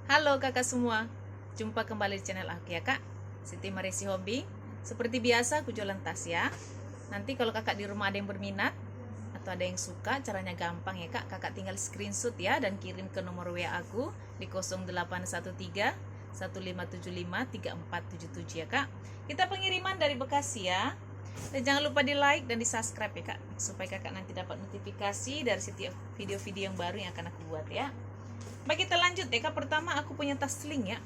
Halo kakak semua, jumpa kembali di channel aku ya kak, Siti Marisi Hobi. Seperti biasa aku jualan tas ya. Nanti kalau kakak di rumah ada yang berminat atau ada yang suka, caranya gampang ya kak. Kakak tinggal screenshot ya dan kirim ke nomor WA aku di 0813 1575 3477 ya kak. Kita pengiriman dari Bekasi ya. Dan jangan lupa di like dan di subscribe ya kak, supaya kakak nanti dapat notifikasi dari setiap video-video yang baru yang akan aku buat ya. Baik, kita lanjut ya kak. Pertama aku punya tas sling ya.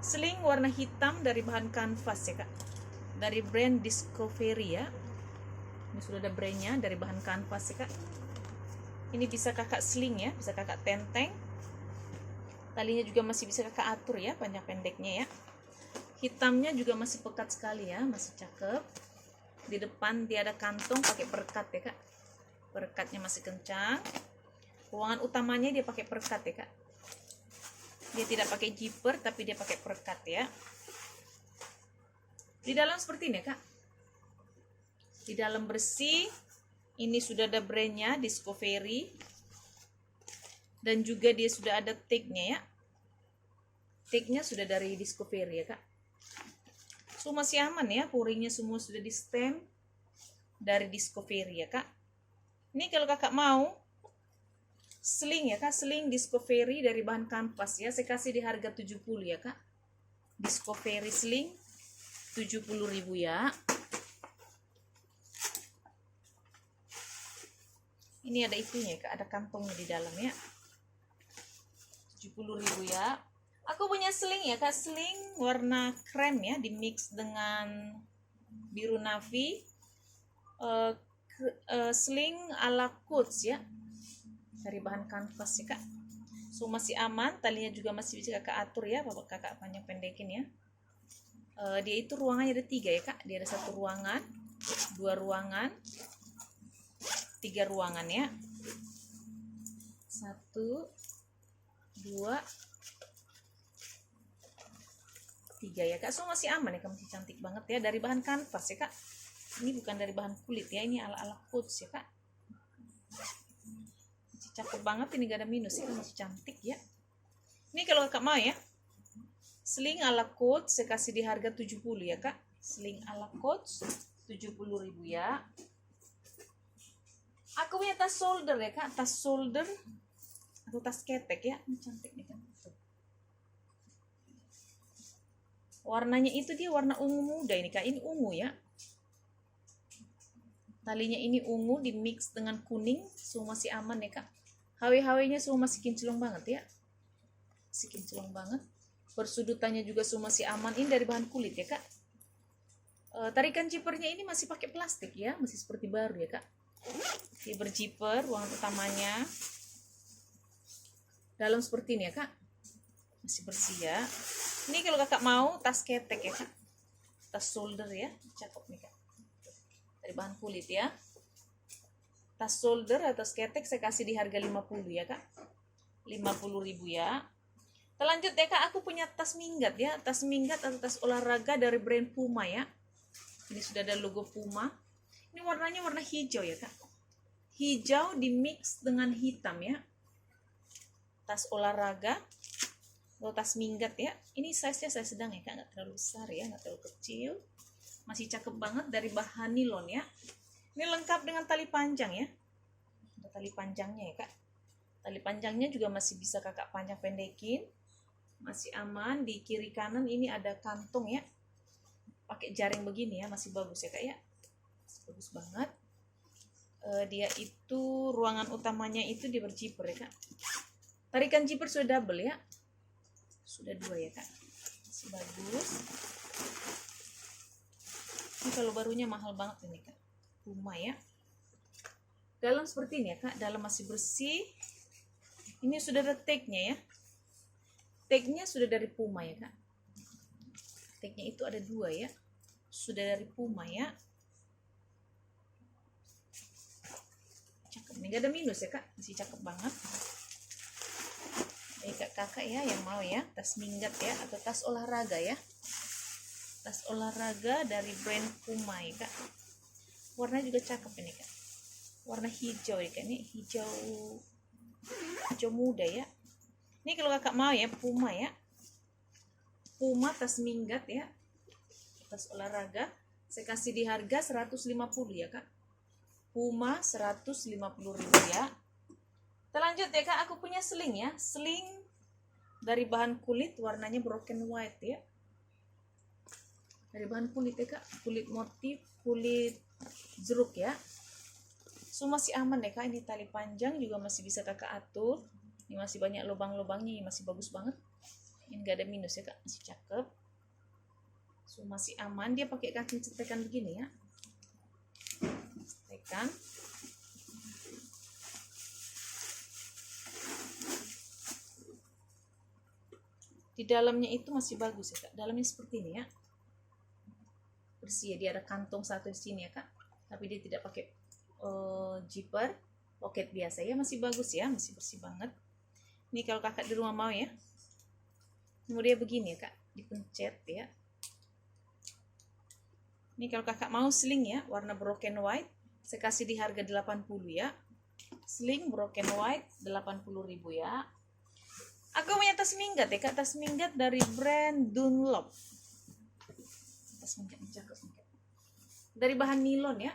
Sling warna hitam dari bahan kanvas ya kak, dari brand Discovery ya. Ini sudah ada brandnya, dari bahan kanvas ya kak. Ini bisa kakak sling ya, bisa kakak tenteng. Talinya juga masih bisa kakak atur ya, panjang pendeknya ya. Hitamnya juga masih pekat sekali ya, masih cakep. Di depan dia ada kantong pakai perekat ya kak. Perekatnya masih kencang. Ruangan utamanya dia pakai perekat ya kak. Dia tidak pakai zipper tapi dia pakai perekat ya. Di dalam seperti ini kak. Di dalam bersih. Ini sudah ada brandnya Discovery. Dan juga dia sudah ada tagnya ya. Tagnya sudah dari Discovery ya kak. So masih aman ya. Pouringnya semua sudah di stem dari Discovery ya kak. Ini kalau kakak mau sling ya kak, sling Discovery dari bahan kanvas ya, saya kasih di harga 70 ya kak. Discovery sling 70.000 ya. Ini ada itunya ya kak, ada kantongnya di dalam ya. 70.000 ya. Aku punya sling ya kak, sling warna krem ya, di mix dengan biru navy. Sling ala coach ya, dari bahan kanvas ya kak. So masih aman, talinya juga masih bisa kakak atur ya, bapak kakak panjang pendekin ya. Dia itu ruangannya ada 3 ya kak. Dia ada 1 ruangan, 2 ruangan, 3 ruangan ya. 1, 2, 3 ya kak. So masih aman ya kak, masih cantik banget ya, dari bahan kanvas ya kak. Ini bukan dari bahan kulit ya, ini ala-ala coach ya kak. Masih cakep banget, ini gak ada minus ya, masih cantik ya. Ini kalau kakak mau ya, sling ala coach saya kasih di harga 70 ya kak. Sling ala coach 70.000 ya. Aku punya tas shoulder ya kak, tas shoulder atau tas ketek ya. Ini cantik nih kan. Warnanya itu dia warna ungu muda ini kak, ini ungu ya. Talinya ini ungu di mix dengan kuning, semua masih aman ya kak. HW-HW-nya semua masih kinclong banget ya. Masih kinclong banget. Persudutannya juga semua masih aman. Ini dari bahan kulit ya kak. Tarikan zippernya ini masih pakai plastik ya, masih seperti baru ya kak. Dia berzipper, ruangan utamanya. Dalam seperti ini ya kak. Masih bersih ya. Ini kalau kakak mau tas ketek ya kak. Tas shoulder ya, cakep nih kak. Dari bahan kulit ya. Tas shoulder atau tas ketek saya kasih di harga 50 ya kak. 50.000 ya. Kita lanjut ya kak, aku punya tas minggat ya. Tas minggat atau tas olahraga dari brand Puma ya. Ini sudah ada logo Puma. Ini warnanya warna hijau ya kak. Hijau di mix dengan hitam ya. Tas olahraga atau tas minggat ya. Ini size-nya saya sedang ya kak, nggak terlalu besar ya, nggak terlalu kecil. Masih cakep banget, dari bahan nilon ya. Ini lengkap dengan tali panjang ya. Ada tali panjangnya ya kak. Tali panjangnya juga masih bisa kakak panjang pendekin. Masih aman. Di kiri kanan ini ada kantong ya. Pakai jaring begini ya, masih bagus ya kak ya. Masih bagus banget. Dia itu ruangan utamanya itu dia berzipper ya kak. Tarikan zipper sudah double ya. Sudah 2 ya kak. Masih bagus. Ini kalau barunya mahal banget ini kak. Puma ya. Dalam seperti ini ya kak. Dalam masih bersih. Ini sudah ada tagnya ya. Tagnya sudah dari Puma ya kak. Tagnya itu ada 2 ya. Sudah dari Puma ya. Cakep nih, gak ada minus ya kak. Masih cakep banget. Kakak ya yang mau ya, tas minggat ya atau tas olahraga ya. Tas olahraga dari brand Puma ya kak. Warnanya juga cakep ini kak. Warna hijau ya kak, ini hijau muda ya. Ini kalau kakak mau ya, Puma ya. Puma tas minggat ya. Tas olahraga. Saya kasih di harga 150 ya kak. Puma 150.000 ya. Kita lanjut ya kak, aku punya sling ya. Sling dari bahan kulit, warnanya broken white ya. Dari bahan kulit ya kak, kulit motif, kulit jeruk ya. So masih aman ya kak, ini tali panjang juga masih bisa kakak atur. Ini masih banyak lubang-lubangnya, masih bagus banget. Ini gak ada minus ya kak, masih cakep. So masih aman, dia pakai kaki cetekan begini ya. Cetekan. Di dalamnya itu masih bagus ya kak, dalamnya seperti ini ya. Bersih ya, dia ada kantong satu di sini ya kak. Tapi dia tidak pakai zipper, pocket biasa ya, masih bagus ya, masih bersih banget. Ini kalau kakak di rumah mau ya. Kemudian begini ya kak, dipencet ya. Ini kalau kakak mau sling ya, warna broken white, saya kasih di harga 80 ya. Sling broken white 80.000 ya. Aku punya tas minggat ya kak, tas minggat dari brand Dunlop. Tas minggat cakep. Dari bahan nilon ya.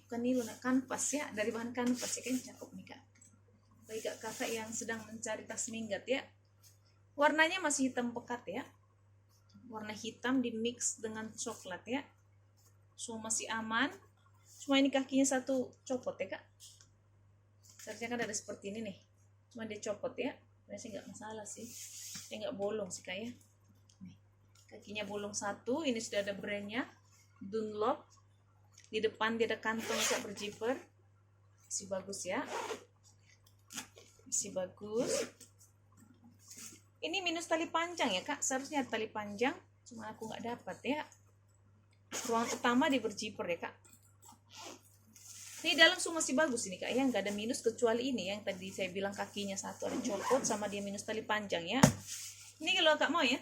Bukan nilon, kanvas ya, dari bahan kanvas ya, kan cakep nih kak. Bagi kakak yang sedang mencari tas minggat ya. Warnanya masih hitam pekat ya. Warna hitam di mix dengan coklat ya. So masih aman. Cuma ini kakinya satu copot ya kak. Seharusnya kan ada seperti ini nih. Cuma dia copot ya. Biasanya nggak masalah sih. Dia nggak bolong sih kak ya. Nih, kakinya bolong satu. Ini sudah ada brandnya Dunlop. Di depan dia ada kantong kak berzipper. Masih bagus ya. Masih bagus. Ini minus tali panjang ya kak. Seharusnya ada tali panjang. Cuma aku nggak dapat ya. Ruang utama di berzipper ya kak. Ini dalam semua masih bagus ini kak ya. Nggak ada minus kecuali ini yang tadi saya bilang kakinya satu ada copot sama dia minus tali panjang ya. Ini kalau kak mau ya.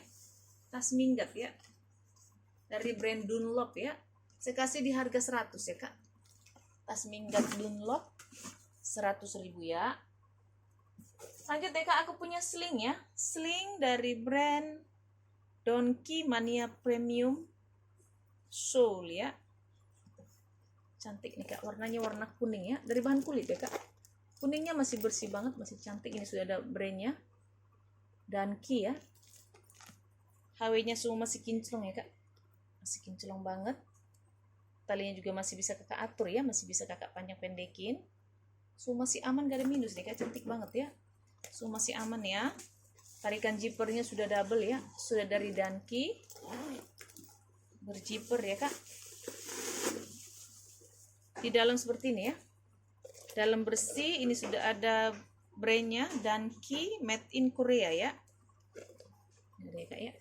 Tas minggat ya. Dari brand Dunlop ya. Saya kasih di harga 100 ya kak. Tas minggat Dunlop 100.000 ya. Lanjut ya kak, aku punya sling ya. Sling dari brand Donkey Mania Premium Soul ya. Cantik nih kak, warnanya warna kuning ya. Dari bahan kulit ya kak. Kuningnya masih bersih banget, masih cantik. Ini sudah ada brandnya Donkey ya. HW-nya semua masih kinclong ya kak. Masih kinclong banget. Talinya juga masih bisa kakak atur ya. Masih bisa kakak panjang pendekin. So masih aman, gak ada minus nih kak. Cantik banget ya. So masih aman ya. Tarikan zippernya sudah double ya. Sudah dari Donkey. Berzipper ya kak. Di dalam seperti ini ya. Dalam bersih. Ini sudah ada brandnya Donkey Made in Korea ya. Ini ya kak ya.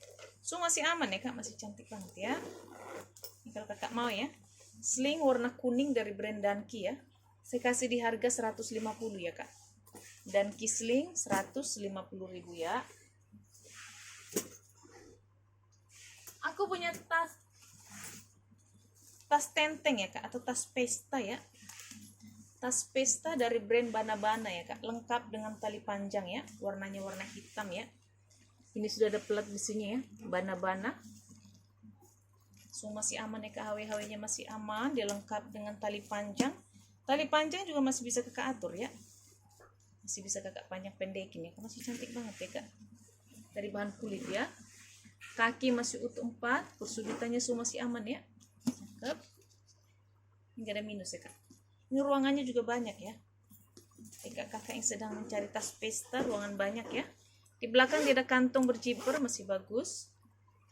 So masih aman ya kak. Masih cantik banget ya. Ini kalau kakak mau ya. Sling warna kuning dari brand Donkey ya. Saya kasih di harga 150 ya kak. Donkey sling 150.000 ya. Aku punya tas tenteng ya kak, atau tas pesta ya. Tas pesta dari brand Bana-Bana ya kak, lengkap dengan tali panjang ya. Warnanya warna hitam ya. Ini sudah ada pelat besinya ya, Bana-Bana. So masih aman ya kak, HW-HW-nya masih aman. Dia lengkap dengan tali panjang. Tali panjang juga masih bisa kakak atur ya. Masih bisa kakak panjang pendekin ya. Masih cantik banget ya kak. Dari bahan kulit ya. Kaki masih utuh 4. Persudutannya semua masih aman ya. Cakep. Nggak ada minus ya kak. Ini ruangannya juga banyak ya. Kakak yang sedang mencari tas pesta, ruangan banyak ya. Di belakang dia ada kantong berzipper, masih bagus.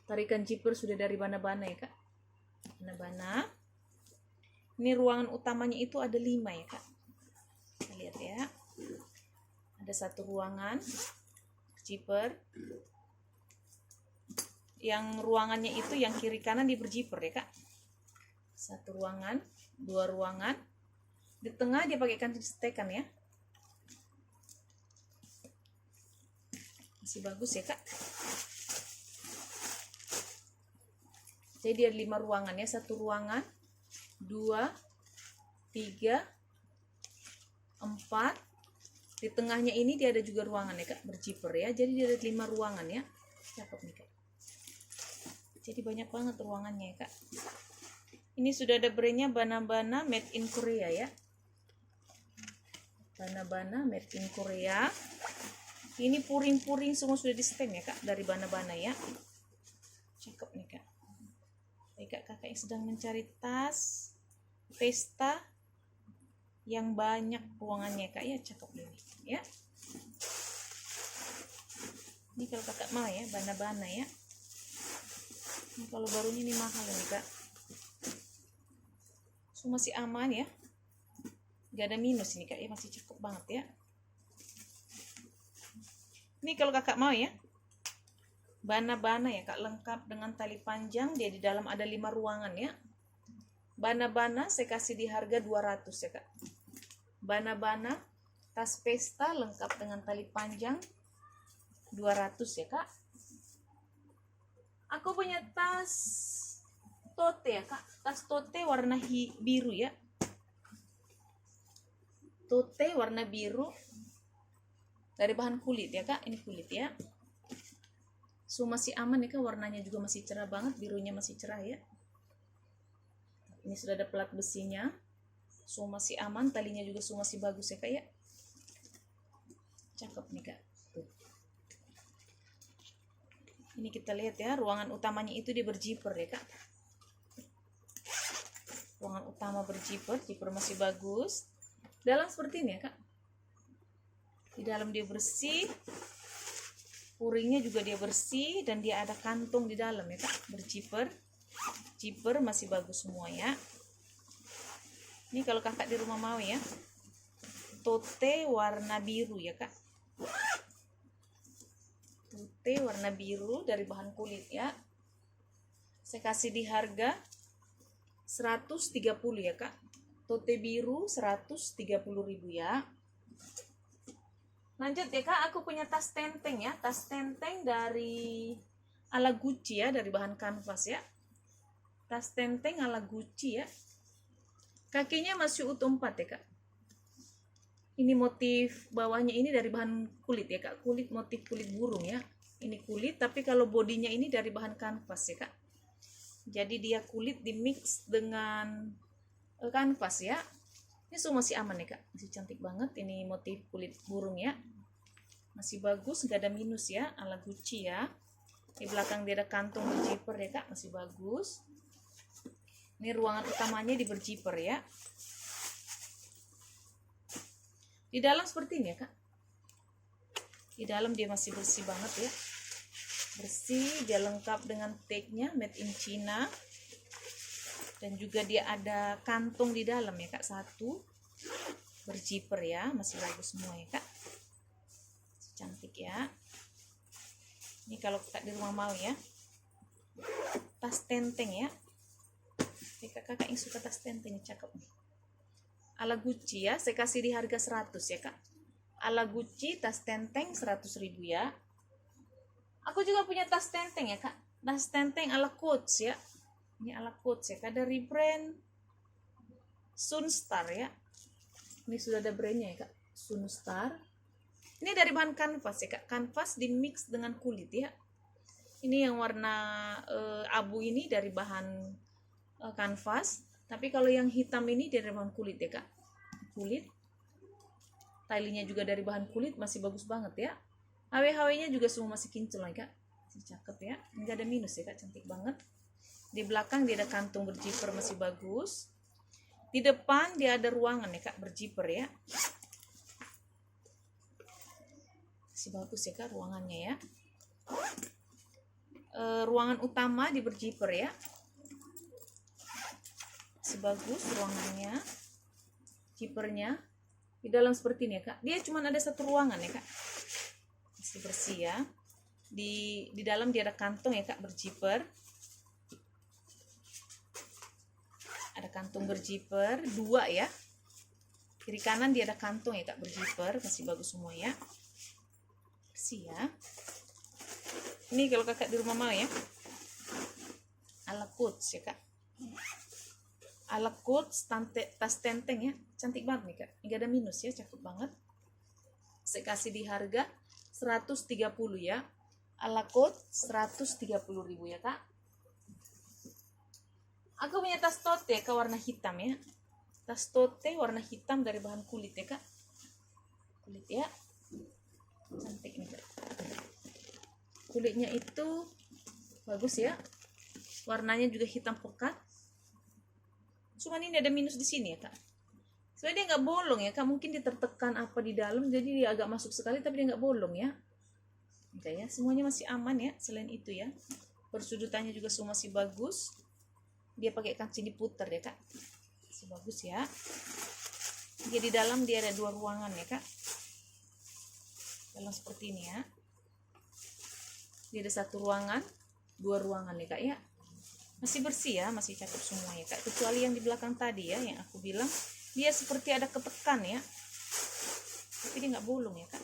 Tarikan zipper sudah dari Bana-Bana ya kak. Bana-Bana. Ini ruangan utamanya itu ada 5 ya kak. Kita lihat ya. Ada satu ruangan zipper. Yang ruangannya itu yang kiri kanan di berzipper ya kak. Satu ruangan, 2 ruangan. Di tengah dia pakai kantung setekan ya. Masih bagus ya kak. Jadi ada 5 ruangan ya. 1 ruangan, 2, 3, 4, Di tengahnya ini dia ada juga ruangan ya kak, berzipper ya. Jadi dia ada 5 ruangan ya. Cakep nih kak. Jadi banyak banget ruangannya ya kak. Ini sudah ada brandnya Bana-Bana made in Korea ya. Bana-Bana made in Korea. Ini puring-puring semua sudah di stem ya kak, dari Bana-Bana ya. Cakep nih kak. Baik kak, kakak yang sedang mencari tas pesta yang banyak ruangannya kak ya, cakep ini ya. Ini kalau kakak mau ya, Bana-Bana ya. Ini kalau barunya ini mahal nih kak. So, masih aman ya, gak ada minus ini kak ya, masih cakep banget ya. Ini kalau kakak mau ya, Bana-Bana ya kak, lengkap dengan tali panjang. Dia di dalam ada 5 ruangan ya. Bana-Bana saya kasih di harga 200 ya kak. Bana-Bana tas pesta lengkap dengan tali panjang 200 ya kak. Aku punya tas tote ya kak, tas tote warna biru ya. Tote warna biru dari bahan kulit ya kak, ini kulit ya. So masih aman ya kak, warnanya juga masih cerah banget, birunya masih cerah ya. Ini sudah ada pelat besinya, so masih aman, talinya juga so masih bagus ya kak ya. Cakep nih kak. Tuh. Ini kita lihat ya, ruangan utamanya itu dia berzipper ya kak. Ruangan utama berzipper, zipper masih bagus. Dalam seperti ini ya kak. Di dalam dia bersih, puringnya juga dia bersih, dan dia ada kantong di dalam ya kak, berzipper. Zipper masih bagus semua ya. Ini kalau kakak di rumah mau ya, tote warna biru ya kak. Tote warna biru dari bahan kulit ya. Saya kasih di harga 130 ya kak. Tote biru 130.000 ya. Lanjut ya kak, aku punya tas tenteng ya. Tas tenteng dari ala Gucci ya, dari bahan kanvas ya. Tas tenteng ala Gucci ya. Kakinya masih utuh 4 ya kak. Ini motif bawahnya ini dari bahan kulit ya kak. Kulit, motif kulit burung ya. Ini kulit, tapi kalau bodinya ini dari bahan kanvas ya kak. Jadi dia kulit di mix dengan kanvas ya. Ini semua masih aman ya kak, masih cantik banget. Ini motif kulit burung ya, masih bagus, gak ada minus ya, ala Gucci ya. Di belakang dia ada kantong berzipper ya kak, masih bagus. Ini ruangan utamanya di berzipper ya. Di dalam seperti ini ya kak. Di dalam dia masih bersih banget ya, bersih. Dia lengkap dengan tag-nya made in China. Dan juga dia ada kantong di dalam ya kak, satu berzipper ya, masih bagus semua ya kak, cantik ya. Ini kalau kakak di rumah mau ya, tas tenteng ya. Kakak yang suka tas tenteng, cakep nih. Ala Gucci ya, saya kasih di harga 100 ya kak. Ala Gucci tas tenteng 100.000 ya. Aku juga punya tas tenteng ya kak, tas tenteng ala Coach ya. Ini ala Coach ya kak, dari brand Sunstar ya. Ini sudah ada brandnya ya kak, Sunstar. Ini dari bahan kanvas ya kak, kanvas di mix dengan kulit ya. Ini yang warna abu ini dari bahan kanvas, tapi kalau yang hitam ini dari bahan kulit ya kak, kulit. Talinya juga dari bahan kulit, masih bagus banget ya. HW-HW nya juga semua masih kinclong ya kak, masih cakep ya, nggak ada minus ya kak, cantik banget. Di belakang dia ada kantung berzipper, masih bagus. Di depan dia ada ruangan ya kak, berzipper ya, masih bagus ya kak ruangannya ya. Ruangan utama di berzipper ya, masih bagus ruangannya, zippernya. Di dalam seperti ini ya kak, dia cuma ada satu ruangan ya kak, masih bersih ya. Di dalam dia ada kantong ya kak, berzipper. Ada kantung berzipper 2 ya. Kiri kanan dia ada kantong ya kak, berzipper, masih bagus semua ya, bersih ya. Ini kalau kakak di rumah mau ya, ala Coach ya kak, ala Coach tas tenteng ya, cantik banget nih kak, nggak ada minus ya, cakep banget. saya kasih di harga 130 ya. Ala code 130.000 ya kak. Aku punya tas tote kak warna hitam ya. Tas tote warna hitam dari bahan kulit ya kak. Kulit ya. Cantik nih kak. Kulitnya itu bagus ya. Warnanya juga hitam pekat. Cuman ini ada minus di sini ya kak. Soalnya dia nggak bolong ya kak, mungkin dia tertekan apa di dalam, jadi dia agak masuk sekali tapi dia nggak bolong ya. Oke ya, semuanya masih aman ya. Selain itu ya, persudutannya juga semua masih bagus. Dia pakai kancing diputar ya kak, masih bagus ya. Jadi di dalam dia ada 2 ruangan ya kak. Dalam seperti ini ya. Dia ada 1 ruangan, 2 ruangan ya kak ya. Masih bersih ya, masih cakep semua ya kak. Kecuali yang di belakang tadi ya, yang aku bilang dia seperti ada ketekan ya, tapi dia nggak bolong ya kak.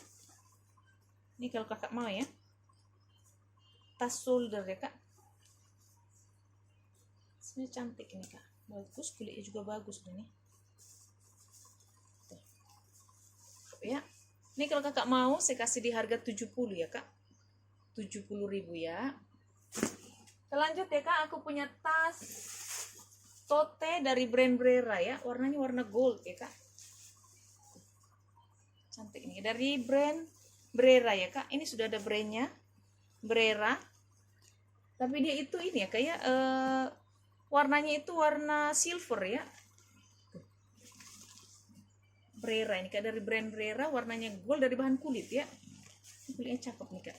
Ini kalau kakak mau ya, tas shoulder ya kak. Sebenarnya cantik ini kak, bagus, kulitnya juga bagus nih. Tuh. Ya, ini kalau kakak mau saya kasih di harga 70 ya kak, 70.000 ya. Lanjut ya kak, aku punya tas tote dari brand Brera ya, warnanya warna gold ya kak. Cantik nih, dari brand Brera ya kak. Ini sudah ada brandnya Brera, tapi dia itu ini ya kayak warnanya itu warna silver ya. Brera ini kak, dari brand Brera, warnanya gold dari bahan kulit ya. Kulitnya cakep nih kak.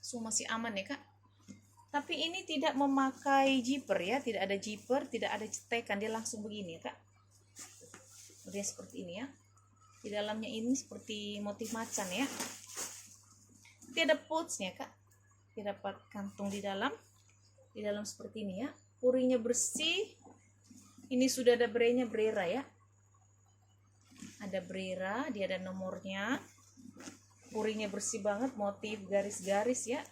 So masih aman ya kak. Tapi ini tidak memakai zipper ya, tidak ada zipper, tidak ada cetekan, dia langsung begini ya kak. Dia seperti ini ya. Di dalamnya ini seperti motif macan ya. Dia ada pouchnya kak. Dia dapat kantung di dalam seperti ini ya. Puringnya bersih. Ini sudah ada brandnya Brera ya. Ada Brera, dia ada nomornya. Puringnya bersih banget, motif garis-garis ya.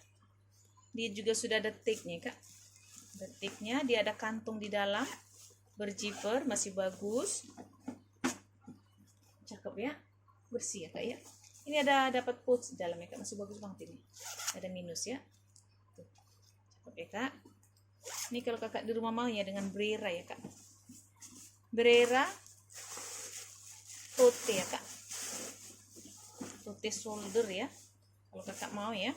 Dia juga sudah ada tagnya kak. Ada tagnya, dia ada kantung di dalam, berzipper, masih bagus, cakep ya, bersih ya kak ya. Ini ada dapat pouch di dalam ya kak, masih bagus banget ini. Ada minus ya. Tuh. Cakep ya kak. Ini kalau kakak di rumah mau ya dengan Brera ya kak. Brera tote ya kak. Tote shoulder ya. Kalau kakak mau ya.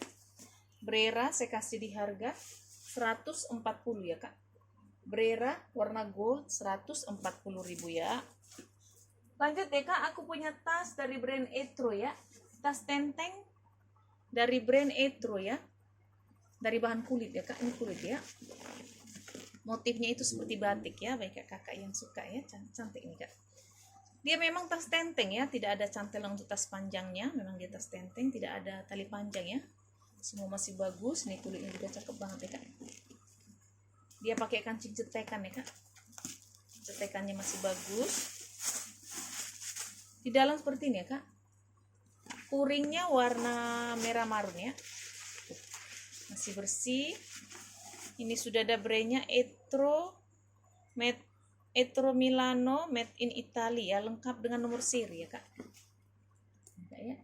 Brera saya kasih di harga 140 ya kak. Brera warna gold 140.000 ya. Lanjut ya kak, aku punya tas dari brand Etro ya. Tas tenteng dari brand Etro ya. Dari bahan kulit ya kak, ini kulit ya. Motifnya itu seperti batik ya, baik kakak yang suka ya, cantik ini kak. Dia memang tas tenteng ya, tidak ada cantelan untuk tas panjangnya, memang dia tas tenteng, tidak ada tali panjang ya. Semua masih bagus, nih kulitnya juga cakep banget ya kak. Dia pakai kancing cetekan ya kak. Cetekannya masih bagus. Di dalam seperti ini ya kak. Puringnya warna merah marun ya. Masih bersih. Ini sudah ada brandnya Etro Milano made in Italy ya, lengkap dengan nomor seri ya kak. Ya.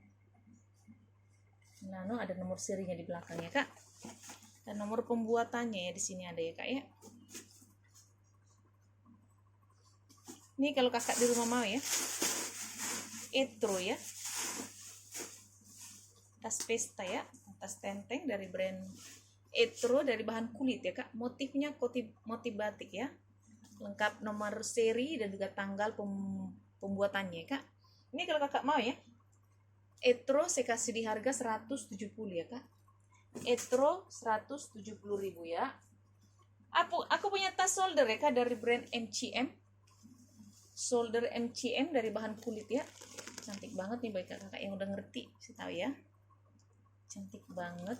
Milano ada nomor serinya di belakangnya kak, dan nomor pembuatannya ya di sini ada ya kak ya. Ini kalau kakak di rumah mau ya, Etro ya, tas pesta ya, tas tenteng dari brand Etro dari bahan kulit ya kak. Motifnya motif batik ya, lengkap nomor seri dan juga tanggal pembuatannya ya kak. Ini kalau kakak mau ya, Etro saya kasih di harga 170 ya kak. Etro 170.000 ya. Aku punya tas shoulder ya kak dari brand MCM. Shoulder MCM dari bahan kulit ya. Cantik banget nih bagi kakak yang udah ngerti, saya tahu ya. Cantik banget.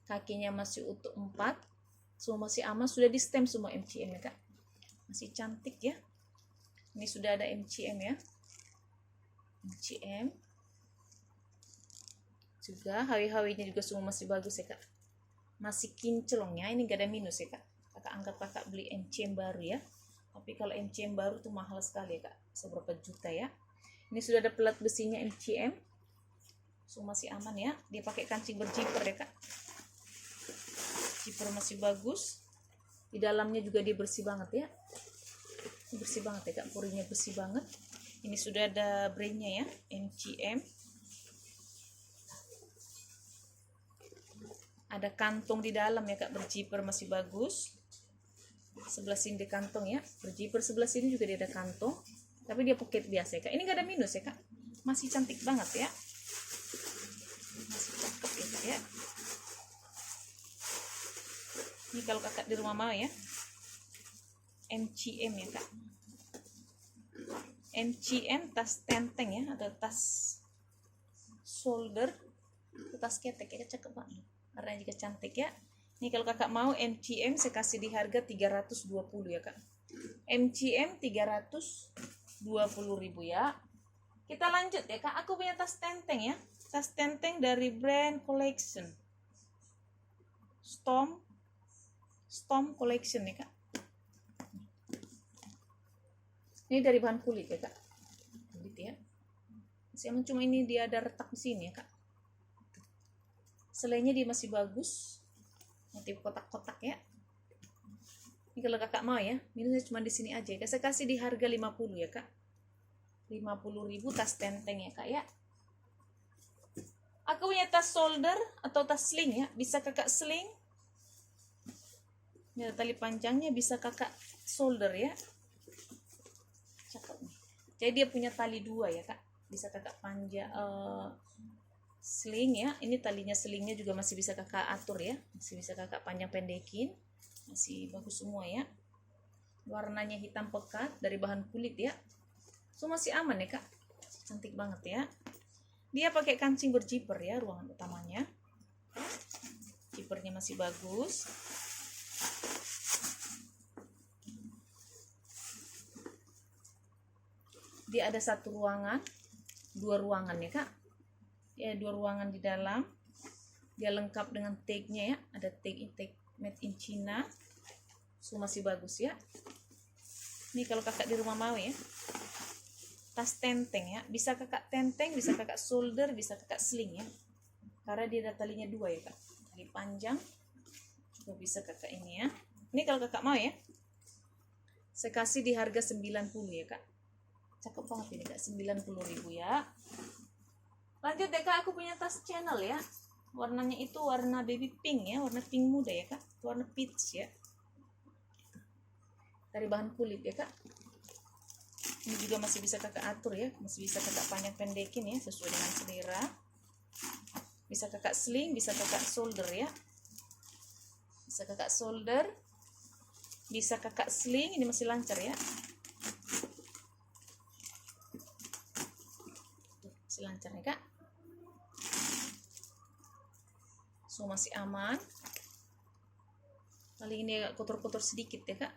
Kakinya masih utuh 4. Semua masih aman, sudah di stem semua MCM ya kak. Masih cantik ya. Ini sudah ada MCM ya. MCM. Juga hawi-hawinya juga semua masih bagus ya kak. Masih kinclong ya, ini gak ada minus ya kak. Kakak anggap kakak beli MCM baru ya. Tapi kalau MCM baru tuh mahal sekali ya kak, seberapa juta ya. Ini sudah ada pelat besinya MCM, so masih aman ya. Dia pakai kancing berjiper ya kak, jiper masih bagus. Di dalamnya juga dia bersih banget ya, bersih banget ya kak, porinya bersih banget. Ini sudah ada brandnya ya, MCM. Ada kantong di dalam ya kak, berjiper masih bagus. Sebelah sini di kantong ya, berjiper. Sebelah sini juga dia ada kantong, tapi dia pocket biasa ya kak. Ini gak ada minus ya kak, masih cantik banget ya, masih cakep ya kak ya. Ini kalau kakak di rumah mau ya, MCM ya kak, MCM tas tenteng ya, atau tas shoulder, tas ketek ya, cakep banget, warnanya juga cantik ya. Ini kalau kakak mau MCM saya kasih di harga 320 ya kak, MCM 320.000 ya. Kita lanjut ya kak, aku punya tas tenteng ya, tas tenteng dari brand Collection, Storm Collection ya kak. Ini dari bahan kulit ya kak, kulit ya. Cuma ini dia ada retak di sini ya kak. Selainya dia masih bagus, motif kotak-kotak ya. Ini kalau kakak mau ya, minusnya cuma di sini aja ya. Saya kasih di harga 50 ya kak, 50.000 tas tenteng ya kak ya. Aku punya tas shoulder atau tas sling ya, bisa kakak sling. Ini ada tali panjangnya, bisa kakak shoulder ya. Cakep nih. Jadi dia punya tali 2 ya kak, bisa kakak panjang sling ya. Ini talinya, selingnya juga masih bisa kakak atur ya, masih bisa kakak panjang pendekin, masih bagus semua ya. Warnanya hitam pekat dari bahan kulit ya, so masih aman ya kak, cantik banget ya. Dia pakai kancing berjiper ya, ruangan utamanya jipernya masih bagus. Dia ada satu ruangan, 2 ruangan ya kak ya, 2 ruangan di dalam. Dia lengkap dengan tag-nya ya, ada tag made in China, so masih bagus ya. Ini kalau kakak di rumah mau ya, tas tenteng ya, bisa kakak tenteng, bisa kakak shoulder, bisa kakak sling ya, karena dia ada talinya 2 ya kak, tali panjang juga bisa kakak ini ya. Ini kalau kakak mau ya, saya kasih di harga 90 ya kak, cakep banget ini kak, 90.000 ya. Lanjut deh kak, aku punya tas channel ya, warnanya itu warna baby pink ya, warna pink muda ya kak, warna peach ya, dari bahan kulit ya kak. Ini juga masih bisa kakak atur ya, masih bisa kakak panjang pendekin ya, sesuai dengan selera. Bisa kakak sling, bisa kakak shoulder ya, bisa kakak shoulder, bisa kakak sling. Ini masih lancar ya, masih lancar ya kak, so masih aman. Kali ini agak kotor-kotor sedikit ya kak.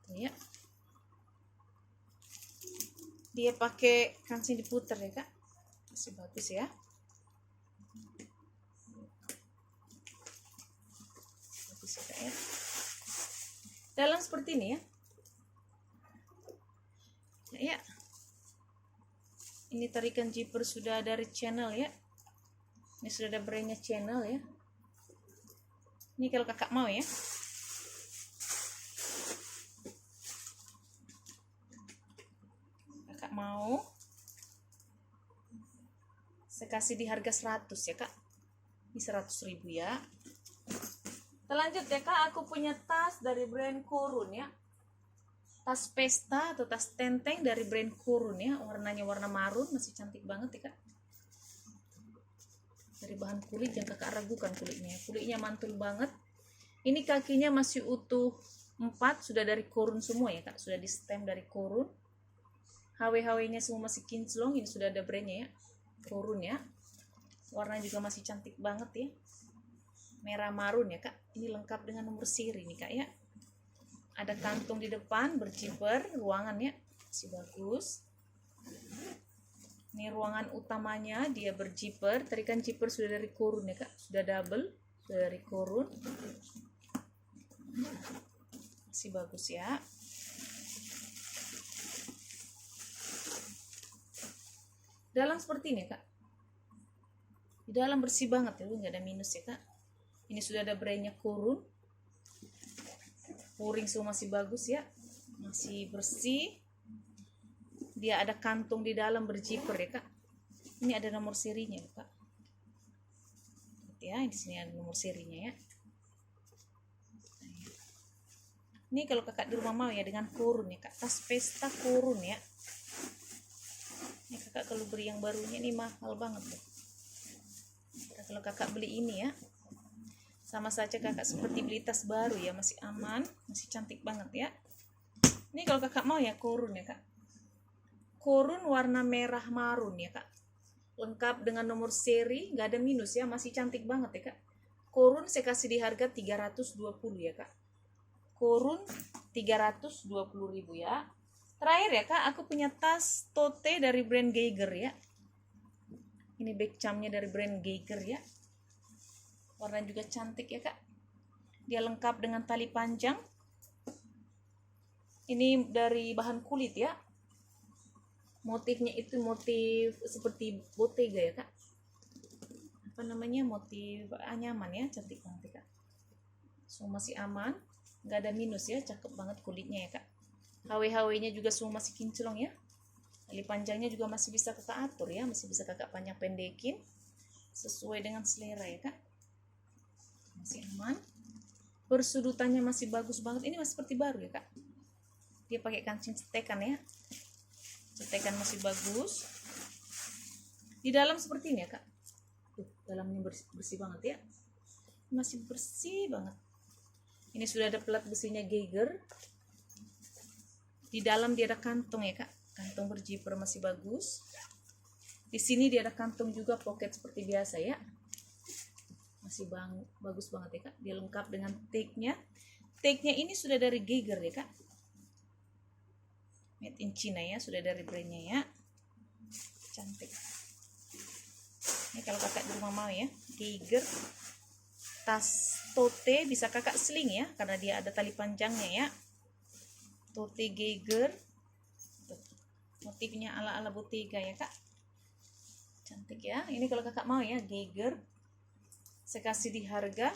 Tuh ya, dia pakai kancing diputer ya kak, masih bagus ya. Bagus ya kak ya. Dalam seperti ini ya. Ya, ini tarikan zipper sudah dari Channel ya. Ini sudah ada brandnya Channel ya. Ini kalau kakak mau ya, kakak mau, saya kasih di harga 100 ya kak, ini 100.000 ya. Kita lanjut ya kak, aku punya tas dari brand Korun ya, tas pesta atau tas tenteng dari brand Korun ya, warnanya warna marun, masih cantik banget ya kak. Dari bahan kulit, jangan kakak ragukan kulitnya, kulitnya mantul banget. Ini kakinya masih utuh 4, sudah dari Korun semua ya kak, sudah di stem dari Korun. HW nya semua masih kinclong, ini sudah ada brandnya ya, Korun ya. Warnanya juga masih cantik banget ya, merah marun ya kak. Ini lengkap dengan nomor siri nih kak ya. Ada kantung di depan, berjiper, ruangan ya, masih bagus. Ini ruangan utamanya, dia berjiper, tarikan jiper sudah dari Korun ya kak, sudah double, sudah dari Korun, masih bagus ya. Dalam seperti ini kak, di dalam bersih banget ya, nggak ada minus ya kak. Ini sudah ada brandnya Kurun, puring semua masih bagus ya, masih bersih. Dia ada kantung di dalam berjiper ya kak. Ini ada nomor serinya kak. Ya, di sini ada nomor serinya ya. Ini kalau kakak di rumah mau ya dengan Kurun ya kak, tas pesta Kurun ya. Ini kakak kalau beli yang barunya ini mahal banget loh. Kalau kakak beli ini ya, sama saja kakak seperti beli tas baru ya, masih aman, masih cantik banget ya. Ini kalau kakak mau ya Kurun ya kak. Kurun warna merah marun ya kak. Lengkap dengan nomor seri, nggak ada minus ya, masih cantik banget ya kak. Kurun saya kasih di harga 320 ya kak. Kurun 320.000 ya. Terakhir ya kak, aku punya tas tote dari brand Geiger ya. Ini back camnya dari brand Geiger ya. Warna juga cantik ya kak. Dia lengkap dengan tali panjang. Ini dari bahan kulit ya. Motifnya itu motif seperti Bottega ya kak. Apa namanya, motif anyaman ya, cantik banget ya kak. So masih aman, nggak ada minus ya, cakep banget kulitnya ya kak. HW-HW nya juga semua masih kinclong ya. Tali panjangnya juga masih bisa kakak atur ya, masih bisa kakak panjang pendekin sesuai dengan selera ya kak. Masih aman, persudutannya masih bagus banget. Ini masih seperti baru ya kak. Dia pakai kancing cetekan ya, cetekan masih bagus. Di dalam seperti ini ya kak. Tuh, dalamnya bersih, bersih banget ya, masih bersih banget. Ini sudah ada pelat besinya Geiger. Di dalam dia ada kantong ya kak, kantong berjiper masih bagus. Di sini dia ada kantong juga, pocket seperti biasa ya, masih bagus banget ya kak. Dia lengkap dengan tag-nya. Tag-nya ini sudah dari Geiger ya kak, made in China ya, sudah dari brandnya ya, cantik. Ini kalau kakak di rumah mau ya, Geiger tas tote, bisa kakak sling ya, karena dia ada tali panjangnya ya. Tote Geiger, motifnya ala-ala Bottega ya kak, cantik ya. Ini kalau kakak mau ya Geiger, saya kasih di harga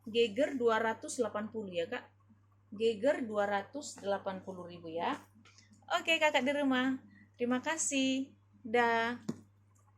Geiger 280 ya kak. Geiger 280.000 ya. Oke kakak di rumah, terima kasih, dah.